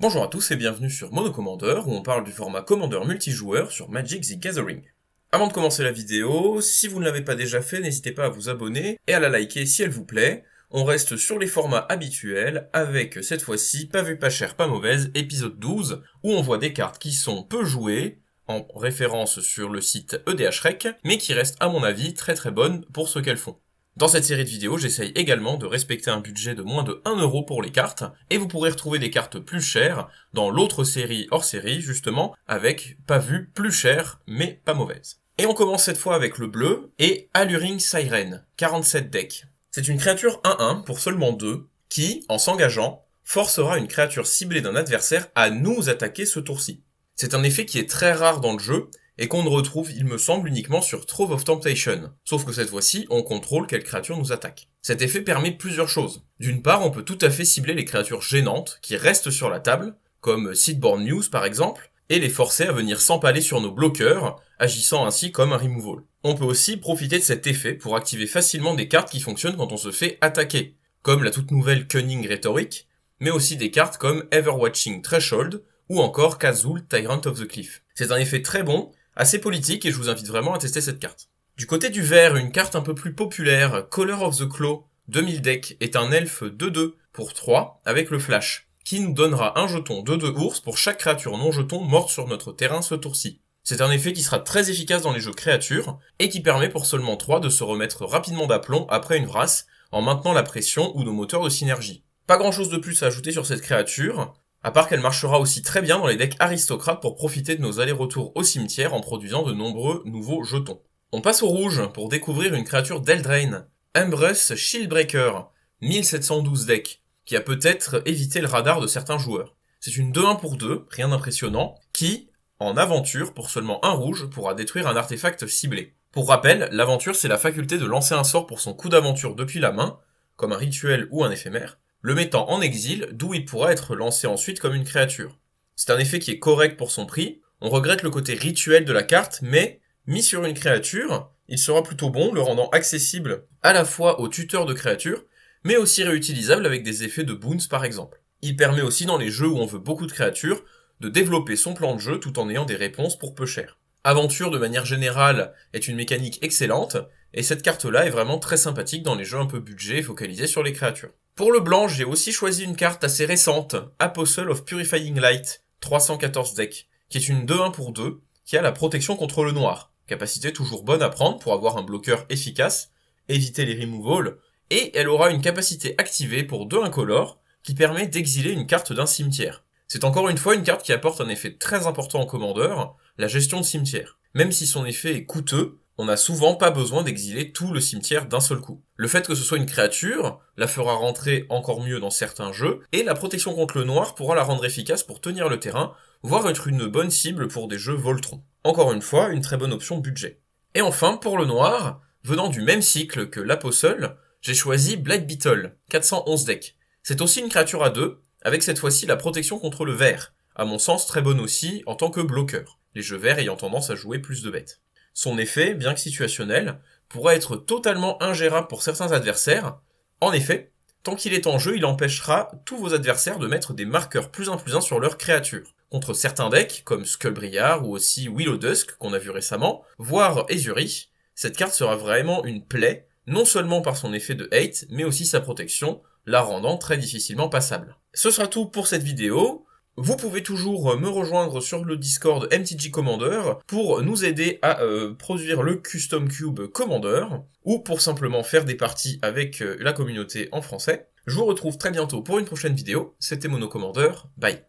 Bonjour à tous et bienvenue sur Mono Commander où on parle du format Commander multijoueur sur Magic the Gathering. Avant de commencer la vidéo, si vous ne l'avez pas déjà fait, n'hésitez pas à vous abonner et à la liker si elle vous plaît. On reste sur les formats habituels avec cette fois-ci Pas vu pas cher pas mauvaise, épisode 12, où on voit des cartes qui sont peu jouées, en référence sur le site EDHREC, mais qui restent à mon avis très très bonnes pour ce qu'elles font. Dans cette série de vidéos, j'essaye également de respecter un budget de moins de 1€ pour les cartes, et vous pourrez retrouver des cartes plus chères dans l'autre série hors série, justement, avec pas vu plus cher, mais pas mauvaise. Et on commence cette fois avec le bleu, et Alluring Siren, 47 decks. C'est une créature 1-1 pour seulement 2, qui, en s'engageant, forcera une créature ciblée d'un adversaire à nous attaquer ce tour-ci. C'est un effet qui est très rare dans le jeu, et qu'on ne retrouve, il me semble, uniquement sur Trove of Temptation. Sauf que cette fois-ci, on contrôle quelle créature nous attaque. Cet effet permet plusieurs choses. D'une part, on peut tout à fait cibler les créatures gênantes qui restent sur la table, comme Seedborn News par exemple, et les forcer à venir s'empaler sur nos bloqueurs, agissant ainsi comme un removal. On peut aussi profiter de cet effet pour activer facilement des cartes qui fonctionnent quand on se fait attaquer, comme la toute nouvelle Cunning Rhetoric, mais aussi des cartes comme Everwatching Threshold, ou encore Kazul, Tyrant of the Cliff. C'est un effet très bon, assez politique, et je vous invite vraiment à tester cette carte. Du côté du vert, une carte un peu plus populaire, Color of the Claw, 2000 deck, est un elfe 2-2 pour 3 avec le flash, qui nous donnera un jeton 2-2 ours pour chaque créature non jeton morte sur notre terrain ce tour-ci. C'est un effet qui sera très efficace dans les jeux créatures, et qui permet pour seulement 3 de se remettre rapidement d'aplomb après une vrasse, en maintenant la pression ou nos moteurs de synergie. Pas grand chose de plus à ajouter sur cette créature, à part qu'elle marchera aussi très bien dans les decks aristocrates pour profiter de nos allers-retours au cimetière en produisant de nombreux nouveaux jetons. On passe au rouge pour découvrir une créature d'Eldraine, Embrace Shieldbreaker, 1712 deck, qui a peut-être évité le radar de certains joueurs. C'est une 2-1 pour 2, rien d'impressionnant, qui, en aventure, pour seulement un rouge, pourra détruire un artefact ciblé. Pour rappel, l'aventure c'est la faculté de lancer un sort pour son coup d'aventure depuis la main, comme un rituel ou un éphémère, le mettant en exil, d'où il pourra être lancé ensuite comme une créature. C'est un effet qui est correct pour son prix, on regrette le côté rituel de la carte, mais, mis sur une créature, il sera plutôt bon, le rendant accessible à la fois aux tuteurs de créatures, mais aussi réutilisable avec des effets de boons par exemple. Il permet aussi dans les jeux où on veut beaucoup de créatures, de développer son plan de jeu tout en ayant des réponses pour peu cher. Aventure de manière générale est une mécanique excellente, et cette carte-là est vraiment très sympathique dans les jeux un peu budget focalisés sur les créatures. Pour le blanc, j'ai aussi choisi une carte assez récente, Apostle of Purifying Light, 314 deck, qui est une 2-1 pour 2, qui a la protection contre le noir, capacité toujours bonne à prendre pour avoir un bloqueur efficace, éviter les removals, et elle aura une capacité activée pour 2 incolores, qui permet d'exiler une carte d'un cimetière. C'est encore une fois une carte qui apporte un effet très important en commandeur, la gestion de cimetière. Même si son effet est coûteux, on n'a souvent pas besoin d'exiler tout le cimetière d'un seul coup. Le fait que ce soit une créature la fera rentrer encore mieux dans certains jeux, et la protection contre le noir pourra la rendre efficace pour tenir le terrain, voire être une bonne cible pour des jeux Voltron. Encore une fois, une très bonne option budget. Et enfin, pour le noir, venant du même cycle que l'Apostle, j'ai choisi Black Beetle, 411 deck. C'est aussi une créature à 2, avec cette fois-ci la protection contre le vert, à mon sens très bonne aussi en tant que bloqueur, les jeux verts ayant tendance à jouer plus de bêtes. Son effet, bien que situationnel, pourra être totalement ingérable pour certains adversaires. En effet, tant qu'il est en jeu, il empêchera tous vos adversaires de mettre des marqueurs +1/+1 sur leurs créatures. Contre certains decks, comme Skullbriar ou aussi Willow Dusk qu'on a vu récemment, voire Ezuri, cette carte sera vraiment une plaie, non seulement par son effet de hate, mais aussi sa protection, la rendant très difficilement passable. Ce sera tout pour cette vidéo. Vous pouvez toujours me rejoindre sur le Discord MTG Commander pour nous aider à produire le Custom Cube Commander, ou pour simplement faire des parties avec la communauté en français. Je vous retrouve très bientôt pour une prochaine vidéo, c'était Mono Commander, bye.